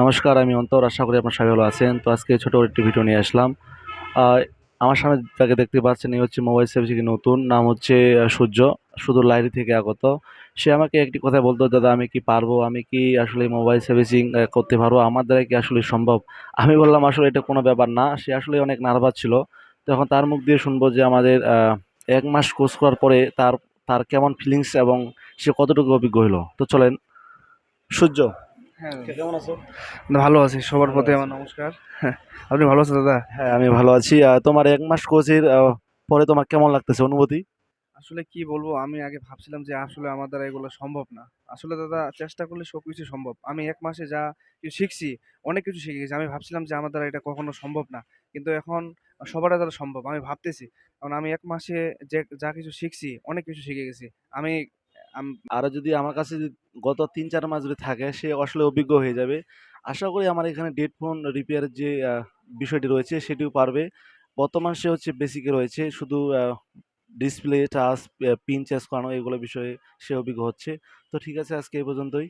নমস্কার, আমি অন্তর। আশা করি আপনার সবাই ভালো আছেন। তো আজকে ছোট একটি ভিডিও নিয়ে আসলাম। আহ, আমার সামনে যাকে দেখতে পাচ্ছেন এই হচ্ছে মোবাইল সার্ভিসিং নতুন নাম হচ্ছে সূর্য, সুদূর লাইরি থেকে আগত। সে আমাকে একটি কথা বলতো, দাদা আমি কি পারবো, আমি কি আসলে মোবাইল সার্ভিসিং করতে পারবো, আমার দ্বারা কি আসলে সম্ভব? আমি বললাম আসলে এটা কোনো ব্যাপার না। সে আসলে অনেক নার্ভাস ছিল। তো এখন তার মুখ দিয়ে শুনবো যে আমাদের 1 মাস কোর্স করার পরে তার তার কেমন ফিলিংস এবং সে কতটুকু অভিজ্ঞ হলো। তো চলেন। সূর্য, হ্যাঁ, কেমন আছো? ভালো আছি। সবার ভালো প্রতি আছি। আমার নমস্কার। হ্যাঁ, আপনি ভালো আছেন দাদা? হ্যাঁ, আমি ভালো আছি। তোমার 1 মাস কোচের পরে তোমার কেমন লাগতেছে অনুভূতি? আসলে কি বলবো, আমি আগে ভাবছিলাম যে আসলে আমার দ্বারা এগুলো সম্ভব না। আসলে দাদা চেষ্টা করলে সবকিছু সম্ভব। আমি ১ মাসে যা কিছু শিখছি, অনেক কিছু শিখে গেছি। আমি ভাবছিলাম যে আমার দ্বারা এটা কখনো সম্ভব না। কিন্তু এখন সবার দ্বারা সম্ভব। আমি ভাবতেছি। কারণ আমি ১ মাসে যা কিছু শিখছি, অনেক কিছু শিখে গেছি। আমি আম আরো যদি আমার কাছে যদি গত ৩-৪ মাস যদি থাকে সে আসলে অভিজ্ঞ হয়ে যাবে। আশা করি আমার এখানে ডেড ফোন রিপেয়ারের যে বিষয়টি রয়েছে সেটিও পারবে। বর্তমান সে হচ্ছে বেসিকে রয়েছে, শুধু ডিসপ্লে টাচ পিন চেঞ্জ করানো এগুলো বিষয়ে সে অভিজ্ঞ হচ্ছে। তো ঠিক আছে, আজকে এই পর্যন্তই।